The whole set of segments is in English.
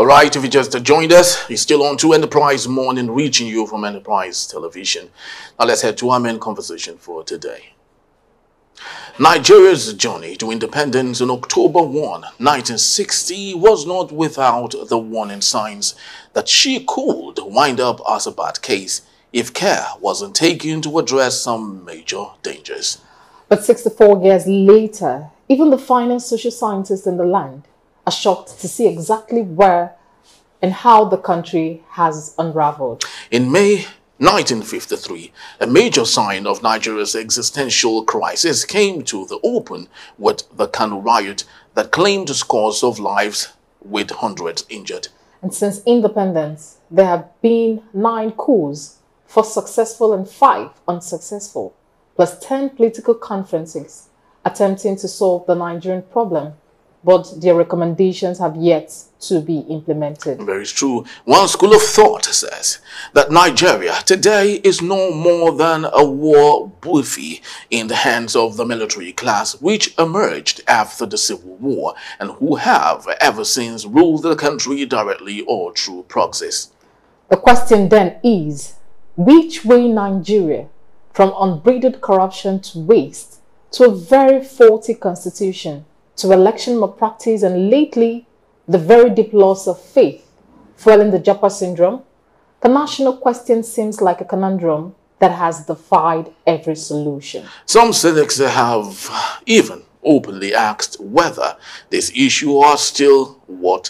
All right, if you just joined us, you're still on to Enterprise Morning, reaching you from Enterprise Television. Now let's head to our main conversation for today. Nigeria's journey to independence on October 1, 1960 was not without the warning signs that she could wind up as a bad case if care wasn't taken to address some major dangers. But 64 years later, even the finest social scientists in the land are shocked to see exactly where and how the country has unraveled. In May 1953, a major sign of Nigeria's existential crisis came to the open with the Kano riot that claimed scores of lives with hundreds injured. And since independence, there have been 9 coups, 4 successful and 5 unsuccessful, plus 10 political conferences attempting to solve the Nigerian problem, but their recommendations have yet to be implemented. Very true. One school of thought says that Nigeria today is no more than a war buffet in the hands of the military class, which emerged after the Civil War and who have ever since ruled the country directly or through proxies. The question then is, which way Nigeria, from unbridled corruption to waste, to a very faulty constitution, to election malpractice, and lately, the very deep loss of faith, fueling the Japa syndrome? The national question seems like a conundrum that has defied every solution. Some cynics have even openly asked whether this issue are still worth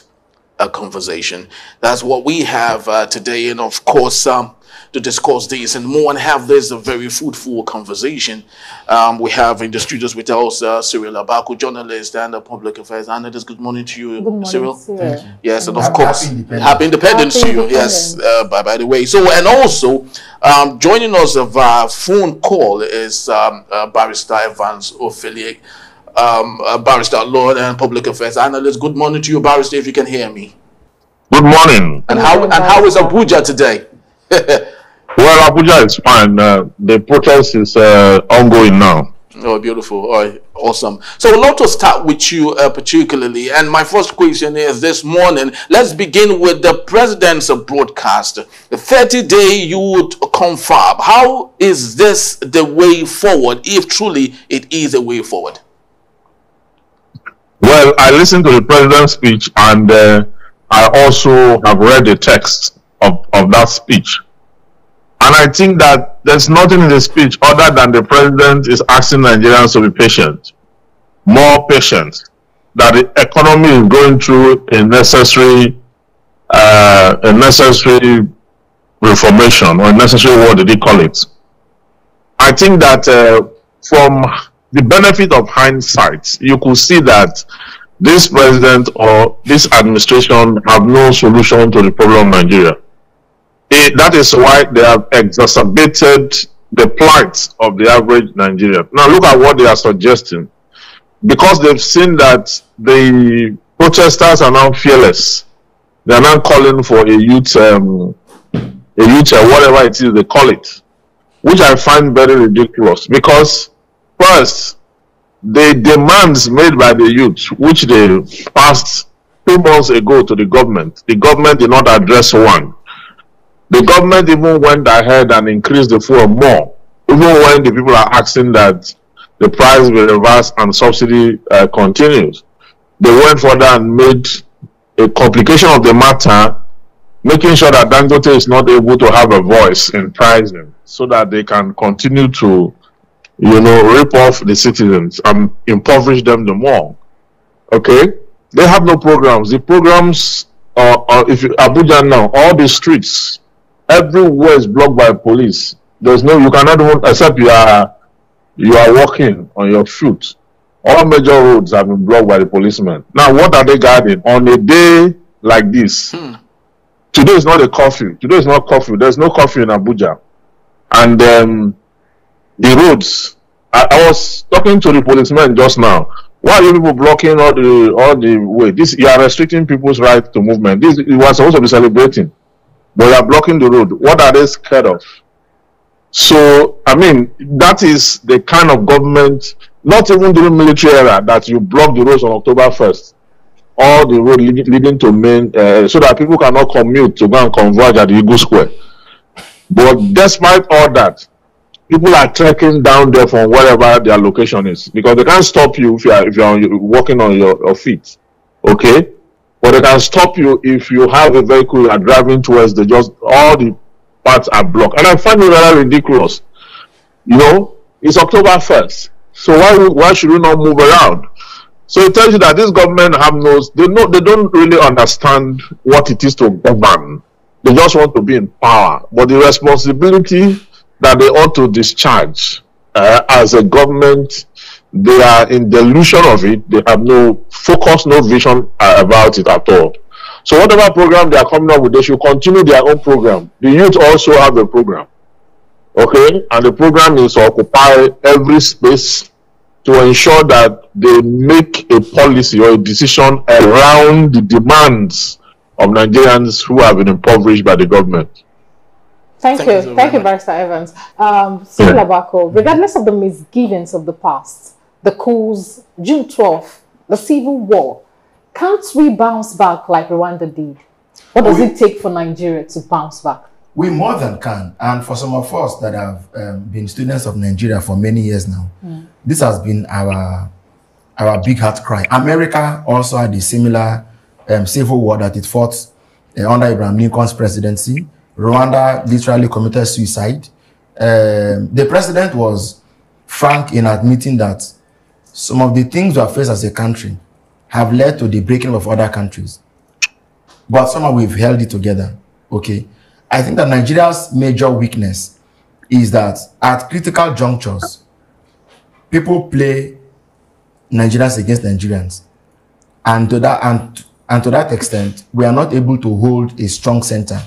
a conversation. That's what we have today, and of course, to discuss this and more and have this a very fruitful conversation. We have in the studios with us Cyril Abaku, journalist and public affairs analyst. Good morning to you, Good morning, Cyril. Cyril. Yes, and of course, happy independence to you. Yes, Independence. by the way. So, and also joining us via phone call is Barrister Evans Ophelia, Barrister Law and public affairs analyst. Good morning to you, Barrister, if you can hear me. Good morning. And how is Abuja today? Well, Abuja is fine. The protest is ongoing now. Oh, beautiful. Oh, awesome. So I'd love to start with you particularly. And my first question is this morning, let's begin with the president's broadcast. The 30-day youth confab. How is this the way forward, if truly it is a way forward? Well, I listened to the president's speech, and I also have read the text of that speech. And I think that there's nothing in the speech other than the president is asking Nigerians to be patient, more patient, that the economy is going through a necessary reformation, or a necessary, what did he call it? I think that from the benefit of hindsight, you could see that this president or this administration have no solution to the problem of Nigeria. That is why they have exacerbated the plight of the average Nigerian. Now look at what they are suggesting. Because they've seen that the protesters are now fearless. They are now calling for a youth whatever it is they call it, which I find very ridiculous. Because first, the demands made by the youth, which they passed 2 months ago to the government did not address one. The government even went ahead and increased the fuel more, even when the people are asking that the price will reverse and subsidy continues. They went further and made a complication of the matter, making sure that Dangote is not able to have a voice in pricing, so that they can continue to, rip off the citizens and impoverish them the more. Okay? They have no programs. The programs if you Abuja now, all the streets, everywhere is blocked by police. You cannot even, except you are walking on your foot. All major roads have been blocked by the policemen. Now, what are they guarding on a day like this? Today is not a curfew. Today is not curfew. There's no curfew in Abuja. And the roads. I was talking to the policemen just now. Why are you people blocking all the way? You are restricting people's right to movement. You are supposed to be celebrating, but you are blocking the road. What are they scared of? So, I mean, that is the kind of government, not even during military era, that you block the roads on October 1st. all the road leading to main, so that people cannot commute to go and converge at the Eagle Square. But despite all that, people are trekking down there from wherever their location is, because they can't stop you if you're walking on your feet, okay? But they can stop you if you have a vehicle you are driving towards. All the paths are blocked, and I find it rather ridiculous. You know, it's October 1st, so why should we not move around? So it tells you that this government they don't really understand what it is to govern. They just want to be in power, but the responsibility that they ought to discharge as a government, they are in delusion of it. They have no focus, no vision about it at all. So whatever program they are coming up with, they should continue their own program. The youth also have a program, okay? And the program is to occupy every space to ensure that they make a policy or a decision around the demands of Nigerians who have been impoverished by the government. Thank you, Barrister Evans. Labako, regardless of the misgivings of the past, the coups, June 12th, the civil war, can't we bounce back like Rwanda did? What does it take for Nigeria to bounce back? We more than can. And for some of us that have been students of Nigeria for many years now, this has been our big heart cry. America also had a similar civil war that it fought under Abraham Lincoln's presidency. Rwanda literally committed suicide. The president was frank in admitting that some of the things we have faced as a country have led to the breaking of other countries. But somehow we've held it together, okay? I think that Nigeria's major weakness is that at critical junctures, people play Nigerians against Nigerians. And to that extent, we are not able to hold a strong center.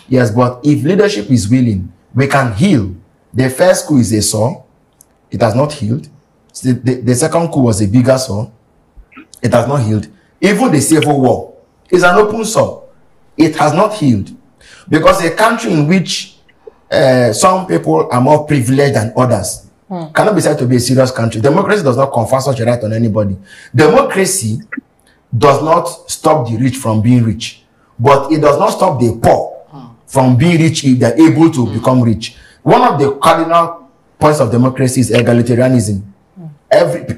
Yes, but if leadership is willing, we can heal. The first coup is a sore. It has not healed. The second coup was a bigger sore. It has not healed. Even the civil war is an open sore. It has not healed. Because a country in which some people are more privileged than others cannot be said to be a serious country. Democracy does not confer such a right on anybody. Democracy does not stop the rich from being rich, but it does not stop the poor from being rich if they're able to become rich. One of the cardinal points of democracy is egalitarianism.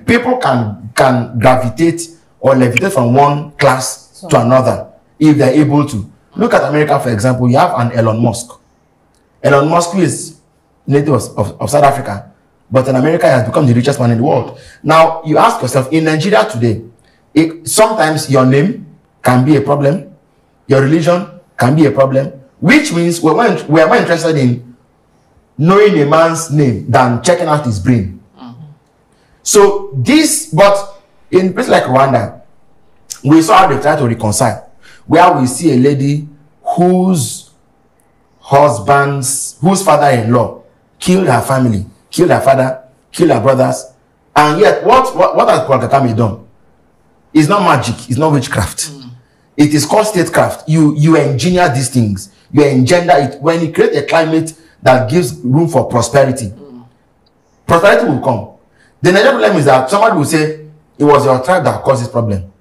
People can gravitate or levitate from one class to another if they're able to. Look at America, for example. You have an Elon Musk. Elon Musk, who is native of South Africa, but in America he has become the richest man in the world. Now, you ask yourself, in Nigeria today, sometimes your name can be a problem, your religion can be a problem, which means we're more interested in knowing a man's name than checking out his brain. So but in places like Rwanda, we saw how they try to reconcile, where we see a lady whose father-in-law killed her family, killed her father, killed her brothers, and yet what has Paul Kagame done? It's not magic, it's not witchcraft. It is called statecraft. You engineer these things, you engender it. When you create a climate that gives room for prosperity, prosperity will come. The Nigerian problem is that somebody will say, it was your tribe that caused this problem.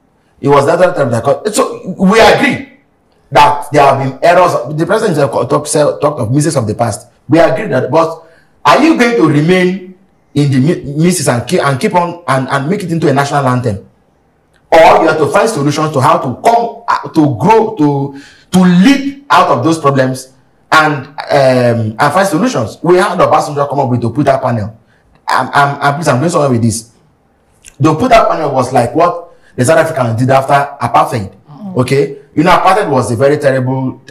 It was that other tribe that caused it. So we agree that there have been errors. The president talked of mistakes of the past. We agree that, but are you going to remain in the mistakes and keep on and make it into a national anthem? Or you have to find solutions to how to come to grow, to leap out of those problems and find solutions. We had Obasanjo come up with the Oputa panel. I'm doing something with this. The Oputa panel was like what the South Africans did after apartheid. Okay, you know, apartheid was a very terrible.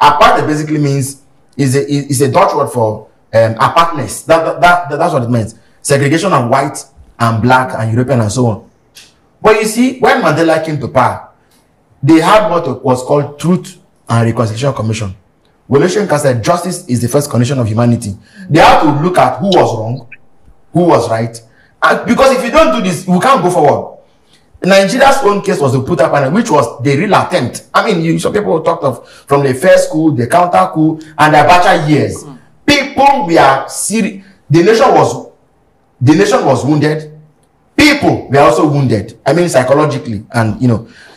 Apartheid basically means is a Dutch word for apartness. That's what it means. Segregation of white and black and European and so on. But you see, when Mandela came to power, they had what was called Truth and Reconciliation Commission. Wilson said justice is the first condition of humanity. They have to look at who was wrong, who was right. And because if you don't do this, we can't go forward. Nigeria's own case was the Oputa panel, which was the real attempt. I mean, some people talked of from the first coup, the counter coup, and the Abuja years. People were serious. The nation was wounded. people were also wounded. I mean, psychologically, and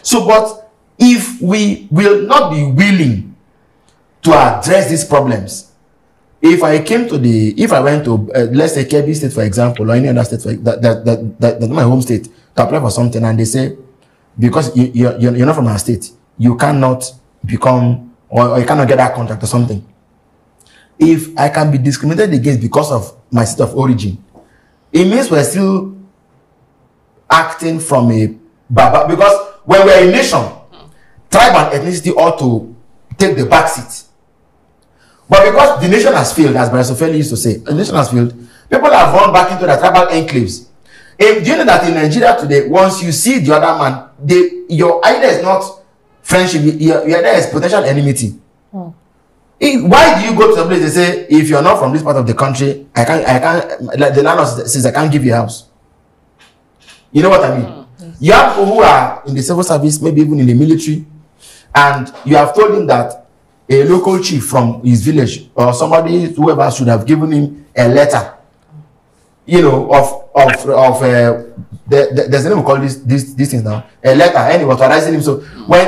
So, but if we will not be willing to address these problems, if I went to let's say Kebbi State, for example, or any other state that's my home state, to apply for something, and they say because you're not from our state, you cannot become or you cannot get that contract or something. If I can be discriminated against because of my state of origin, it means we're still acting from a baba, because when we're a nation, tribe and ethnicity ought to take the back seat. But because the nation has failed, as Barrister Feli used to say, the nation has failed, people have run back into the tribal enclaves. Do you know that in Nigeria today, once you see the other man, your idea is not friendship, your idea is potential enmity. Why do you go to some place, they say, if you're not from this part of the country, I can't, like the landlord says, I can't give you a house. You know what I mean? You have people who are in the civil service, maybe even in the military, and you have told him that a local chief from his village or somebody, whoever, should have given him a letter, there's a name we call these things now, a letter, and he was authorizing him. So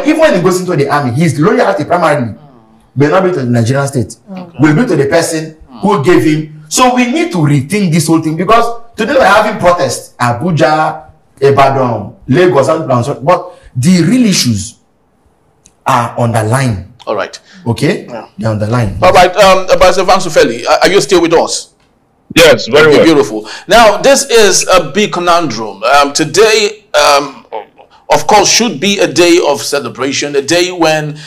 even when he goes into the army, his loyalty primarily may not be to the Nigerian state, will be to the person who gave him. So we need to rethink this whole thing, because today we're having protests, Abuja, Ibadan, Lagos, and but the real issues are on the line. All right. Okay? Yeah. They're on the line. All right. Barrister Feli, are you still with us? Yes, very well. Beautiful. Now, this is a big conundrum. Today, of course, should be a day of celebration, a day when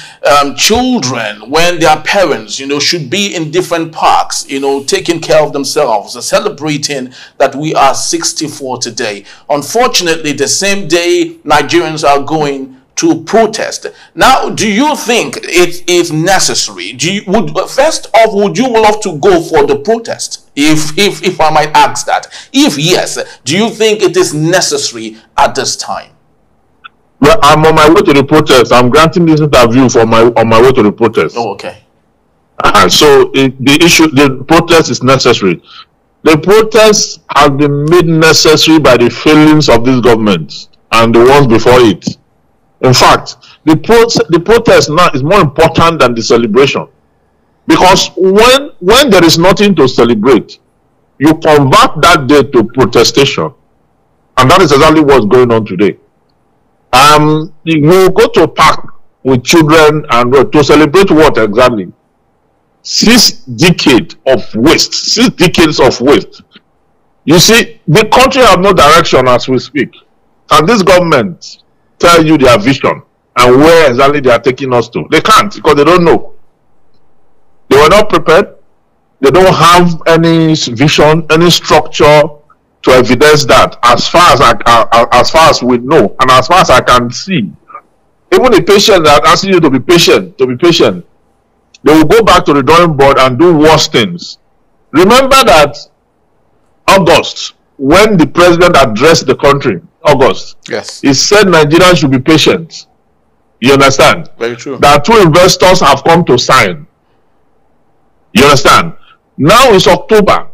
children, when their parents, should be in different parks, taking care of themselves, celebrating that we are 64 today. Unfortunately, the same day Nigerians are going to protest. Now, do you think it is necessary? First off, would you love to go for the protest? If I might ask that. If yes, do you think it is necessary at this time? Well, I'm on my way to the protest. I'm granting this interview on my way to the protest. Oh, okay. So the protest is necessary. The protest has been made necessary by the failings of this government and the ones before it. In fact, the protest now is more important than the celebration, because when there is nothing to celebrate, you convert that day to protestation, and that is exactly what's going on today. You go to a park with children and to celebrate what exactly? 6 decades of waste. 6 decades of waste. You see, the country have no direction as we speak, and this government tell you their vision and where exactly they are taking us to. They can't, because they don't know. They were not prepared. They don't have any vision, any structure to evidence that, as far as we know and as far as I can see. Even the patient that asking you to be patient, they will go back to the drawing board and do worse things. Remember that August, when the president addressed the country, August, yes, he said Nigerians should be patient. You understand? Very true. That 2 investors have come to sign. You understand? Now it's October.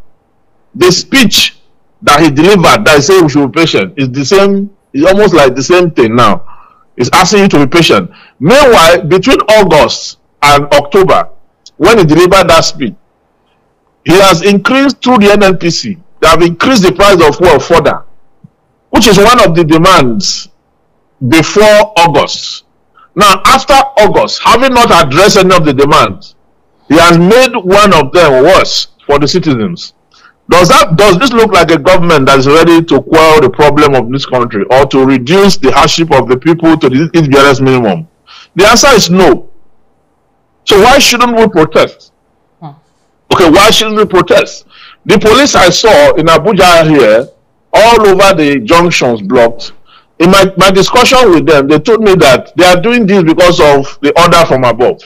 The speech that he delivered that he said we should be patient is the same, it's almost like the same thing now. He's asking you to be patient. Meanwhile, between August and October, when he delivered that speech, he has increased through the NNPC. They have increased the price of fuel further, which is one of the demands before August. Now, after August, having not addressed any of the demands, he has made one of them worse for the citizens. Does this look like a government that is ready to quell the problem of this country or to reduce the hardship of the people to the barest minimum? The answer is no. So why shouldn't we protest? Okay, why shouldn't we protest? The police I saw in Abuja here, all over the junctions blocked. In my discussion with them, they told me that they are doing this because of the order from above.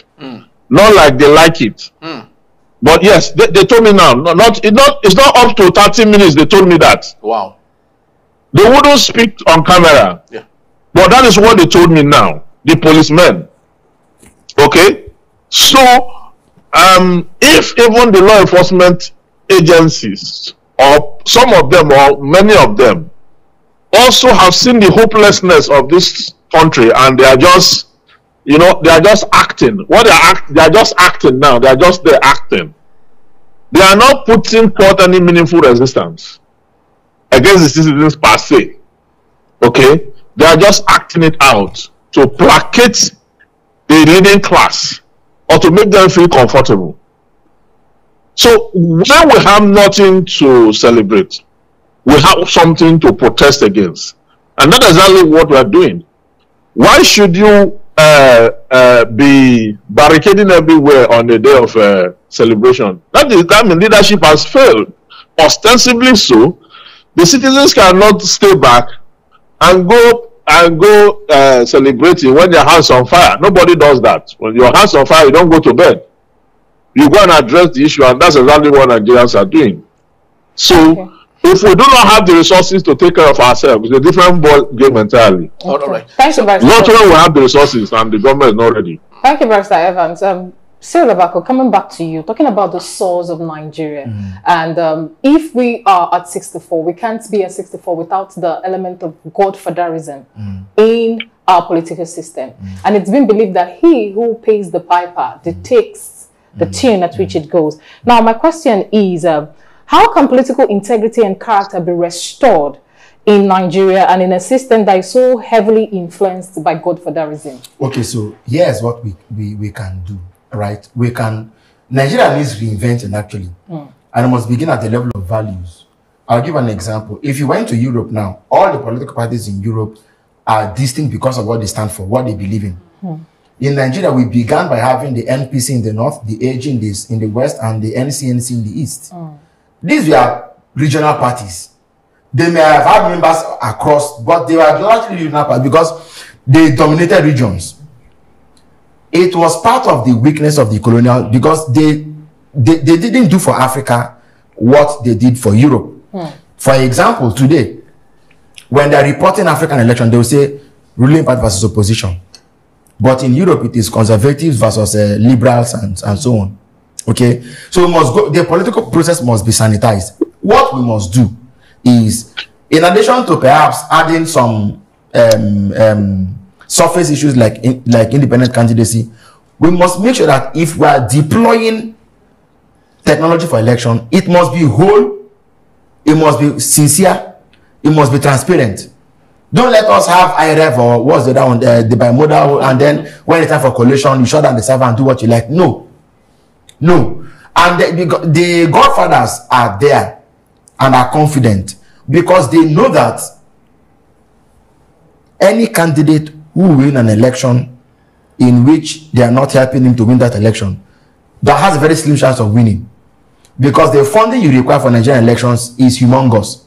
Not like they like it. But yes, they told me now, it's not up to 30 minutes they told me that. Wow. They wouldn't speak on camera. Yeah. But that is what they told me now, the policemen. Okay? So, if even the law enforcement agencies, or some of them, or many of them, also have seen the hopelessness of this country, and they are just, they are just acting. They are just acting now. They are just there acting. They are not putting forth any meaningful resistance against the citizens per se. Okay? They are just acting it out to placate the leading class or to make them feel comfortable. So when we have nothing to celebrate, we have something to protest against. And that's exactly what we are doing. Why should you be barricading everywhere on the day of celebration? That means leadership has failed. Ostensibly so, the citizens cannot stay back and go celebrating when their hands on fire. Nobody does that. When your hands on fire, you don't go to bed. You go and address the issue, and that's exactly what Nigerians are doing. So, if we do not have the resources to take care of ourselves, it's a different ball game entirely. Okay. All right. Thank you, Barrister. Not when we have the resources and the government is not ready. Thank you, Barrister Evans. Cyril Abako, coming back to you, talking about the source of Nigeria. And if we are at 64, we can't be at 64 without the element of godfatherism in our political system. And it's been believed that he who pays the piper dictates the tune at which it goes. Now, my question is, how can political integrity and character be restored in Nigeria and in a system that is so heavily influenced by godfatherism? Okay, so here's what we can do, right? Nigeria needs reinventing, actually. And it must begin at the level of values. I'll give an example. If you went to Europe now, all the political parties in Europe are distinct because of what they stand for, what they believe in. In Nigeria, we began by having the NPC in the north, the AG in the west, and the NCNC in the east. These were regional parties. They may have had members across, but they were largely regional parties because they dominated regions. It was part of the weakness of the colonial, because they didn't do for Africa what they did for Europe. For example, today, when they're reporting African election, they will say ruling party versus opposition. But in Europe, it is conservatives versus liberals and so on. Okay, so we must go. The political process must be sanitized. What we must do is, in addition to perhaps adding some surface issues like independent candidacy, we must make sure that if we are deploying technology for election, it must be whole, it must be sincere, it must be transparent. Don't let us have IRF or what's the other one, the bimodal, and then when it's time for collation, you shut down the server and do what you like. No. And the godfathers are there and are confident because they know that any candidate who win an election in which they are not helping him to win that election, that has a very slim chance of winning, because the funding you require for Nigerian elections is humongous.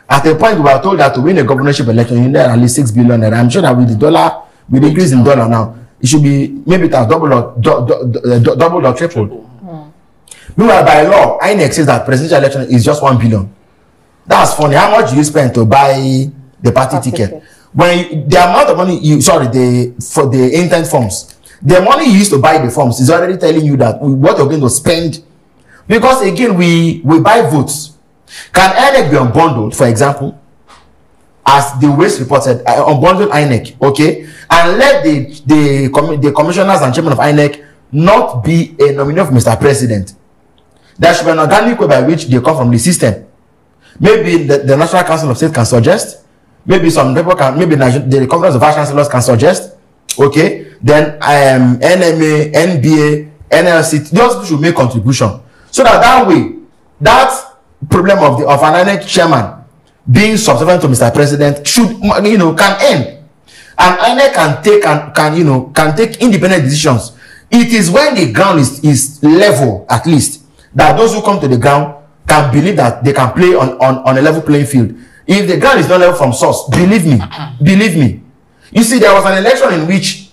At a point, we were told that to win a governorship election, you need at least 6 billion. And I'm sure that with the dollar, with the increase in dollar now, it should be maybe it has double or triple. Meanwhile, by law, INEC says that presidential election is just 1 billion. That's funny. How much do you spend to buy the party ticket? When the amount of money for the intent forms, the money you used to buy the forms is already telling you that what you're going to spend. Because again, we buy votes. Can INEC be unbundled, for example, as the Waste reported, unbundled INEC, okay, and let the commissioners and chairman of INEC not be a nominee of Mr. President? There should be an organic way by which they come from the system. Maybe the National Council of State can suggest. Maybe some people can. Maybe the Conference of Vice Chancellors can suggest. Okay, then NMA, NBA, NLC, those should make contribution so that way that problem of an INEC chairman being subservient to Mr. President should can end, and INEC can take independent decisions. It is when the ground is level, at least, that those who come to the ground can believe that they can play on a level playing field. If the ground is not level from source, believe me. You see, there was an election in which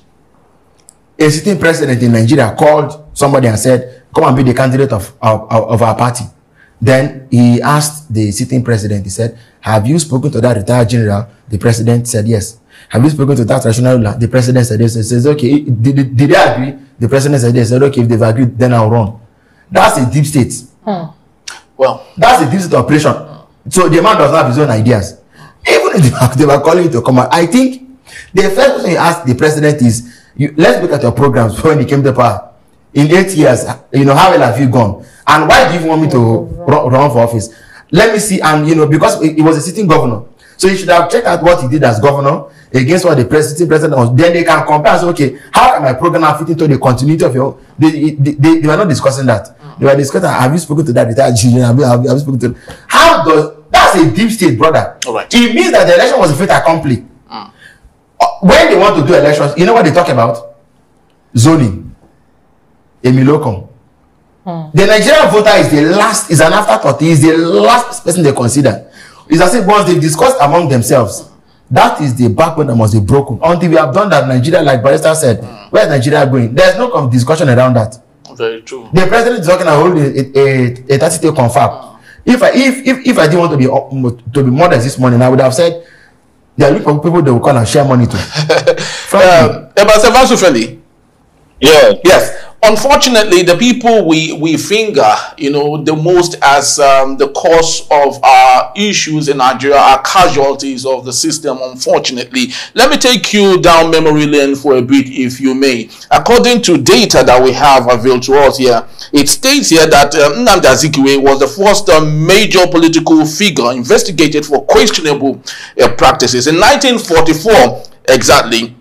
a sitting president in Nigeria called somebody and said, "Come and be the candidate of our party." Then he asked the sitting president, he said, "Have you spoken to that retired general?" The president said yes. "Have you spoken to that traditional ruler?" The president said yes. He says, "Okay, did they agree?" The president said yes. He said, "Okay, if they've agreed, then I'll run." That's a deep state. Well, that's a deep state operation. So the man does not have his own ideas. Even if they were calling you to come out, I think the first question you ask the president is, let's look at your programs when he came to power. In 8 years, how well have you gone? And why do you want me to run for office? Let me see. And, because he was a sitting governor. So you should have checked out what he did as governor against what the sitting president was. Then they can compare and say, okay, how can my program fit into the continuity of your... They were not discussing that. They were discussing, have you spoken to that retired children? Have you spoken to... How does... That's a deep state, brother. All right. It means that the election was a fait accompli. When they want to do elections, you know what they talk about? Zoning. Emilocom. The Nigerian voter is an afterthought. He is the last person they consider. It's as if once they discussed among themselves, that is the backbone that must be broken. Until we have done that, Nigeria, like Barrister said, where is Nigeria going? There's no discussion around that. Very true. The president is talking about a 30-day confirm. If I didn't want to be modest this morning, I would have said there are people they will call and share money to. Yes. Unfortunately, the people we finger, the most as the cause of our issues in Nigeria are casualties of the system, unfortunately. Let me take you down memory lane for a bit, if you may. According to data that we have available to us here, it states here that Nnamdi Azikiwe was the first major political figure investigated for questionable practices. In 1944, exactly,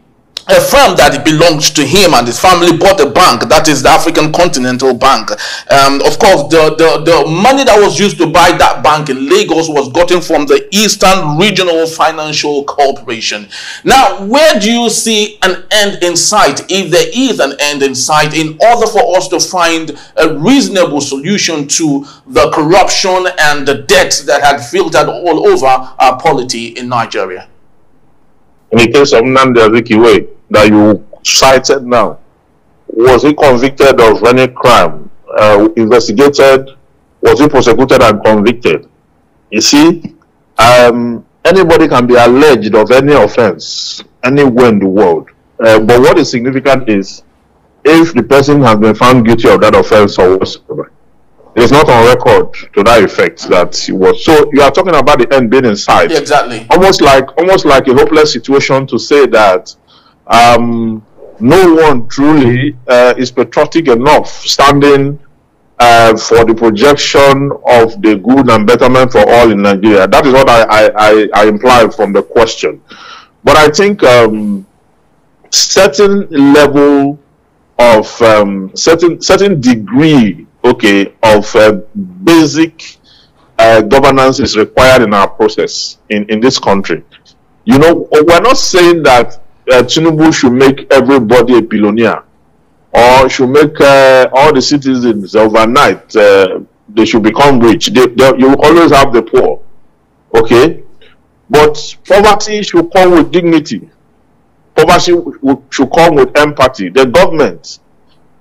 a firm that belongs to him and his family bought a bank, that is the African Continental Bank. Of course, the money that was used to buy that bank in Lagos was gotten from the Eastern Regional Financial Corporation. Now, where do you see an end in sight, if there is an end in sight, in order for us to find a reasonable solution to the corruption and the debts that had filtered all over our polity in Nigeria? In the case of Nnamdi Azikiwe that you cited now, was he convicted of any crime? Investigated? Was he prosecuted and convicted? You see, anybody can be alleged of any offense anywhere in the world. But what is significant is if the person has been found guilty of that offense or whatsoever, it's not on record to that effect that he was. So you are talking about the end being in sight. Yeah, exactly. Almost like a hopeless situation to say that no one truly is patriotic enough standing for the projection of the good and betterment for all in Nigeria. That is what I imply from the question. But I think certain level of certain degree of basic governance is required in our process in this country. We're not saying that Tinubu should make everybody a billionaire or should make all the citizens overnight they should become rich. You will always have the poor, but poverty should come with dignity. Poverty should come with empathy. The government,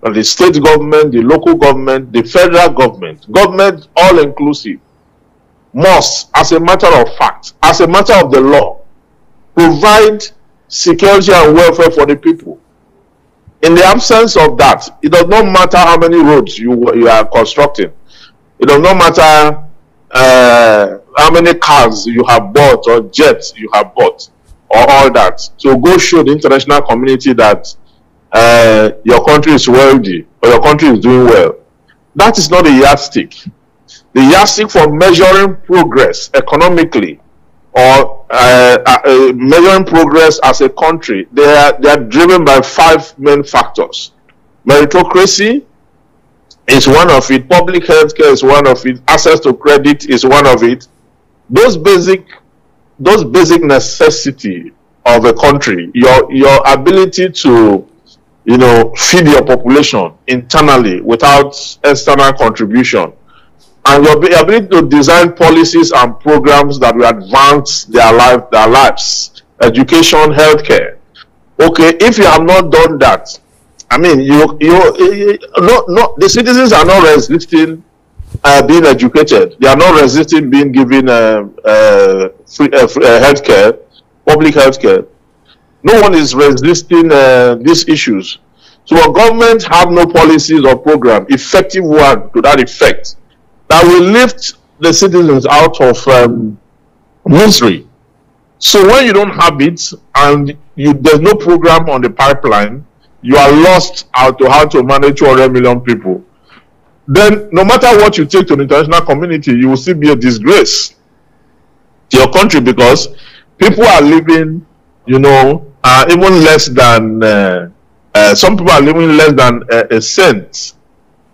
the state government, the local government, the federal government all inclusive, must, as a matter of fact, as a matter of the law, provide security and welfare for the people. In the absence of that, it does not matter how many roads you are constructing. It does not matter how many cars you have bought or jets you have bought or all that. So go show the international community that your country is wealthy or your country is doing well. That is not a yardstick. The yardstick for measuring progress economically or measuring progress as a country, they are driven by 5 main factors. Meritocracy is one of it. Public health care is one of it. Access to credit is one of it. Those basic necessity of a country, your ability to feed your population internally without external contribution, and your ability to design policies and programs that will advance their lives, education, healthcare. If you have not done that, I mean, the citizens are not resisting being educated. They are not resisting being given free healthcare, public healthcare. No one is resisting these issues. So our government have no policies or program, effective one to that effect, that will lift the citizens out of misery. So when you don't have it and there's no program on the pipeline, you are lost out to how to manage 200 million people. Then no matter what you take to the international community, you will still be a disgrace to your country, because people are living, you know, even less than, some people are living less than a cent,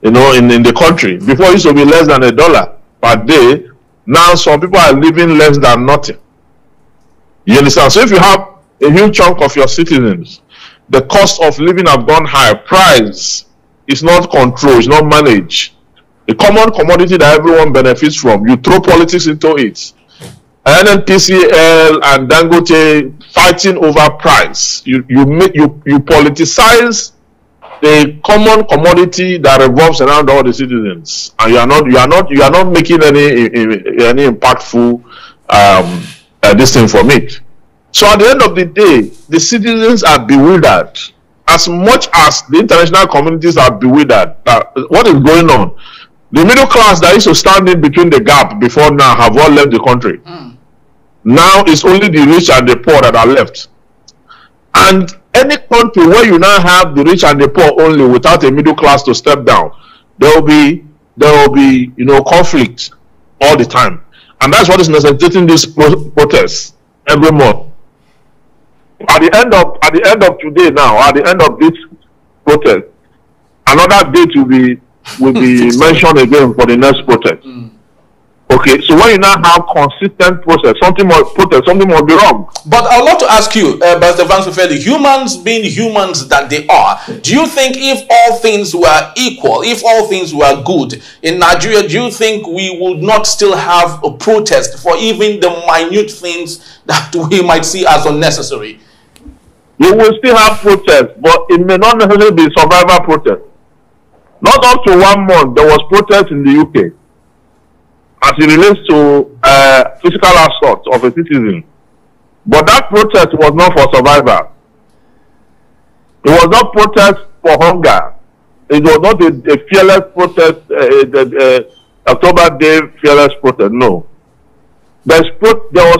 you know, in the country. Before it used to be less than $1 per day. Now some people are living less than nothing. You understand? So if you have a huge chunk of your citizens, the cost of living have gone high, price is not controlled, it's not managed. A common commodity that everyone benefits from, you throw politics into it. NNPCL and Dangote fighting over price. You politicize the common commodity that revolves around all the citizens, and you are not making any impactful this thing from it. So at the end of the day, the citizens are bewildered as much as the international communities are bewildered. What is going on? The middle class that used to stand in between the gap before now have all left the country. Now it's only the rich and the poor that are left. And any country where you now have the rich and the poor only without a middle class to step down, there will be you know, conflict all the time. And that's what is necessitating these protests every month. At the end of today now, at the end of this protest, another date will be mentioned again for the next protest. Okay, so when you now have consistent process, something must be wrong. But I would love to ask you, Pastor Vansufeli, humans being humans that they are, do you think if all things were equal, if all things were good in Nigeria, do you think we would not still have a protest for even the minute things that we might see as unnecessary? You will still have protest, but it may not necessarily be survival protest. Not up to 1 month, there was protest in the UK as it relates to physical assault of a citizen. But that protest was not for survival. It was not protest for hunger. It was not a fearless protest, October Day fearless protest, no. There was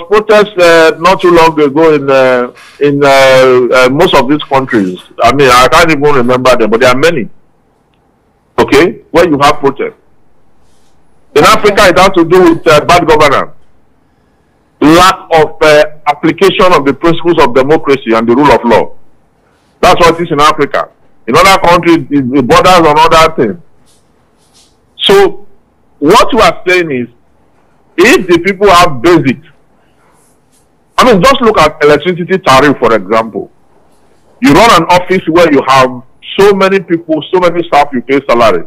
protest not too long ago in most of these countries. I mean, I can't even remember them, but there are many. Okay, where you have protest. In Africa, it has to do with bad governance, lack of application of the principles of democracy and the rule of law. That's what it is in Africa. In other countries, it borders on other things. So, what you are saying is, if the people have basics, I mean, just look at electricity tariff, for example. You run an office where you have so many people, so many staff you pay salary,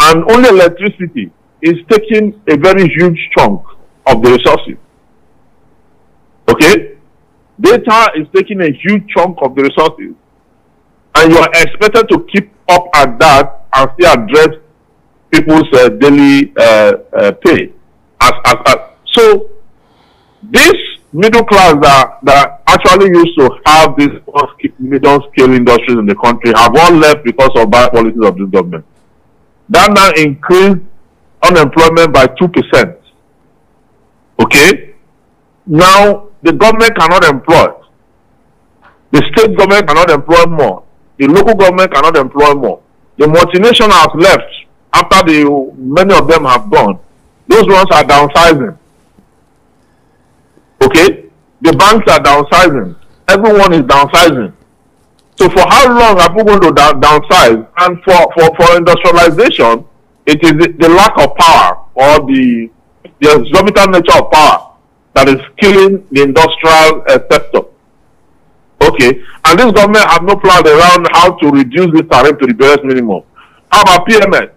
and only electricity is taking a very huge chunk of the resources. Okay? Data is taking a huge chunk of the resources, and you are expected to keep up at that and still address people's daily pay. So this middle class that actually used to have these medium-scale industries in the country have all left because of bad policies of this government. That now increased unemployment by 2%. Okay? Now, the government cannot employ. The state government cannot employ more. The local government cannot employ more. The multinationals left after many of them have gone. Those ones are downsizing. Okay? The banks are downsizing. Everyone is downsizing. So for how long are people going to downsize? And for industrialization, it is the lack of power or the exorbitant nature of power that is killing the industrial sector. Okay? And this government has no plan around how to reduce this tariff to the barest minimum. How about PMS?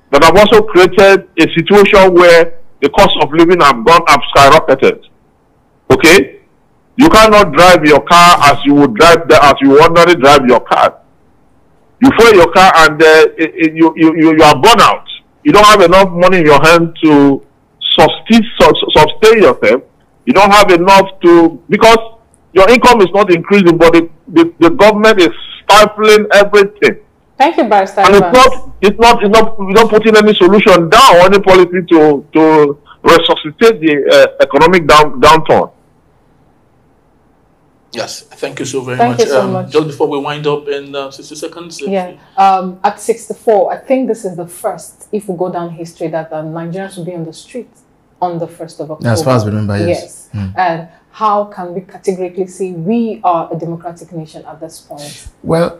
That have also created a situation where the cost of living have skyrocketed. Okay? You cannot drive your car as you would ordinarily drive your car. You fuel your car and you are burnt out. You don't have enough money in your hand to sustain yourself. You don't have enough because your income is not increasing, but the government is stifling everything. Thank you, Barrister. And it's not putting any solution down or any policy to resuscitate the economic downturn. Yes, thank you so very Thank much. you so much. Just before we wind up in 60 seconds. Yeah, at 64, I think this is the first, if we go down history, that Nigerians will be on the street on the 1st of October. As far as we remember, yes. And how can we categorically say we are a democratic nation at this point? Well,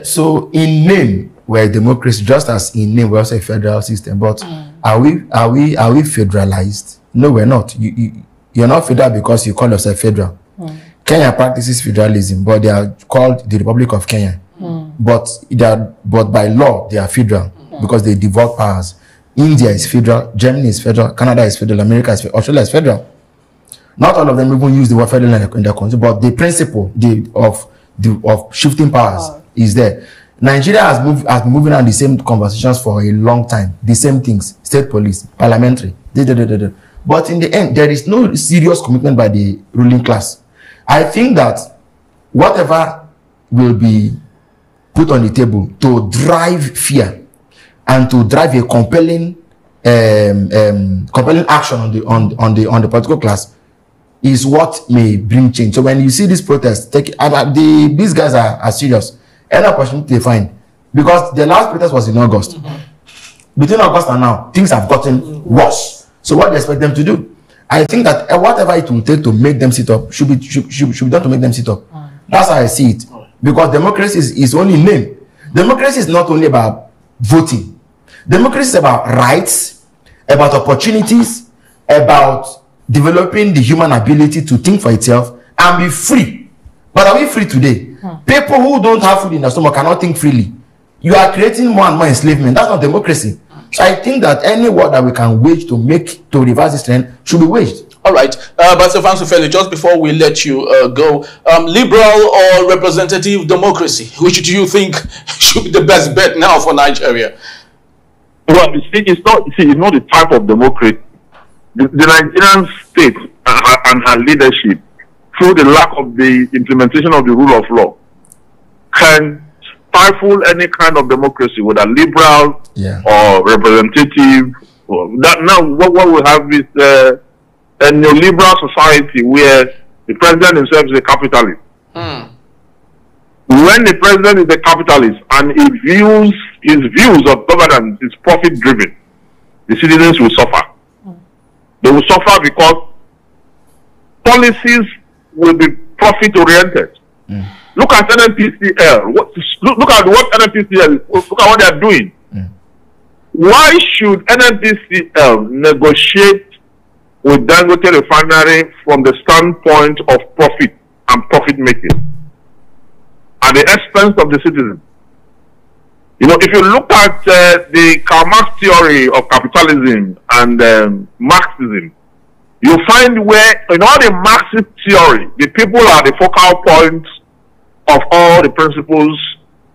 so in name, we're a democracy, just as in name, we're also a federal system. But are we federalized? No, we're not. You're not federal because you call yourself federal. Kenya practices federalism, but they are called the Republic of Kenya. But by law, they are federal because they devolve powers. India is federal, Germany is federal, Canada is federal, America is federal, Australia is federal. Not all of them even use the word federal in their country, but the principle of shifting powers is there. Nigeria has been moving on the same conversations for a long time. The same things: state police, parliamentary. But in the end, there is no serious commitment by the ruling class. I think that whatever will be put on the table to drive fear and to drive a compelling action on the political class is what may bring change. So when you see this protest, these guys are serious. Any opportunity they find, because the last protest was in August. Between August and now, things have gotten worse. So what do you expect them to do? I think that whatever it will take to make them sit up should be done to make them sit up. That's how I see it. Because democracy is only name. Democracy is not only about voting. Democracy is about rights, about opportunities, about developing the human ability to think for itself and be free. But are we free today? People who don't have food in their stomach cannot think freely. You are creating more and more enslavement. That's not democracy. So I think that any war that we can wage to reverse this trend should be waged. All right, but Sefan, just before we let you go, liberal or representative democracy, which do you think should be the best bet now for Nigeria? Well, you see, it's not the type of democracy. The Nigerian state and her leadership, through the lack of the implementation of the rule of law, can stifle any kind of democracy, whether liberal or representative. Now, what we have is a neoliberal society where the president himself is a capitalist. When the president is a capitalist and his views of governance is profit-driven, the citizens will suffer. They will suffer because policies will be profit-oriented. Look at NNPCL. Look at what NNPCL is. Look at what they are doing. Why should NNPCL negotiate with Dangote Refinery from the standpoint of profit and profit making at the expense of the citizen? You know, if you look at the Karl Marx theory of capitalism and Marxism, you find where in all the Marxist theory, the people are the focal points of all the principles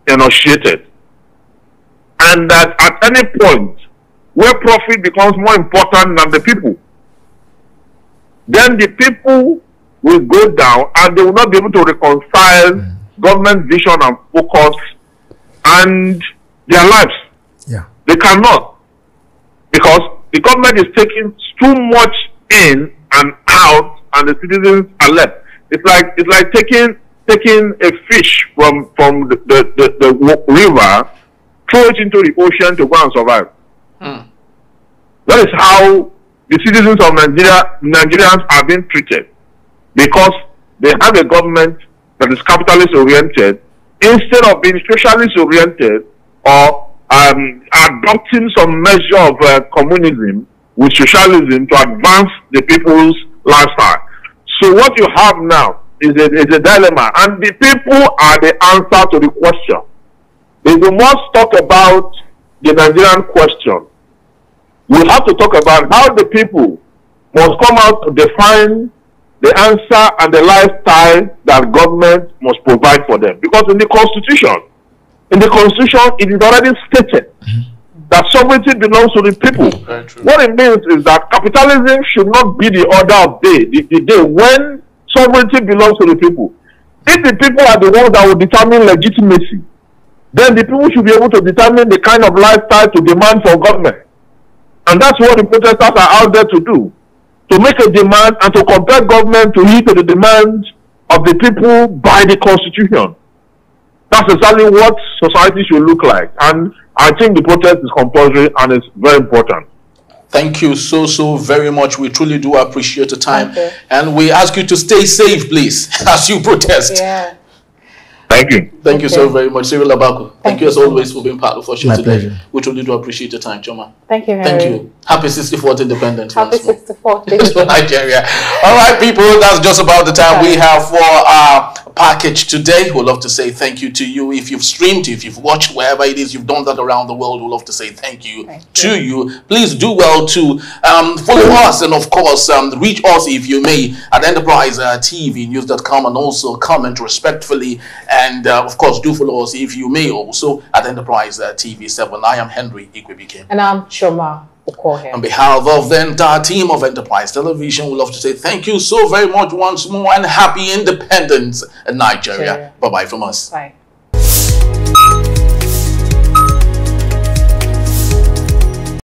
enunciated. And that at any point where profit becomes more important than the people, then the people will go down and they will not be able to reconcile government vision and focus and their lives. They cannot, because the government is taking too much in and out and the citizens are left. It's like taking a fish from the river, throw it into the ocean to go and survive. That is how the citizens of Nigerians are being treated, because they have a government that is capitalist oriented instead of being socialist oriented or adopting some measure of communism with socialism to advance the people's lifestyle. So what you have now is a dilemma, and the people are the answer to the question. If we must talk about the Nigerian question, we have to talk about how the people must come out to define the answer and the lifestyle that government must provide for them. Because in the Constitution, it is already stated that sovereignty belongs to the people. What it means is that capitalism should not be the order of day, the day when sovereignty belongs to the people. If the people are the ones that will determine legitimacy, then the people should be able to determine the kind of lifestyle to demand for government. And that's what the protesters are out there to do, to make a demand and to compel government to heed to the demand of the people by the Constitution. That's exactly what society should look like. And I think the protest is compulsory and it's very important. Thank you so very much. We truly do appreciate the time. And we ask you to stay safe, please, as you protest. Yeah. Thank you. Thank you so very much, Cyril Abaku. Thank you as always for being part of our show My today. pleasure. We truly do appreciate your time, Choma. Thank you, Harry. Thank you. Happy 64th Independence. Happy 64th. For Nigeria. All right, people, that's just about the time we have for our package today. We'd love to say thank you to you. If you've streamed, if you've watched, wherever it is you've done that around the world, we'd love to say thank you to you. Please do well to follow us and, of course, reach us, if you may, at Enterprise TV News.com, and also comment respectfully. And, of course, do follow us, if you may, also at Enterprise TV 7. I am Henry Ikwebike. And I'm Choma. On behalf of the entire team of Enterprise Television, we'd love to say thank you so very much once more, and happy independence in Nigeria. Bye-bye from us. Bye.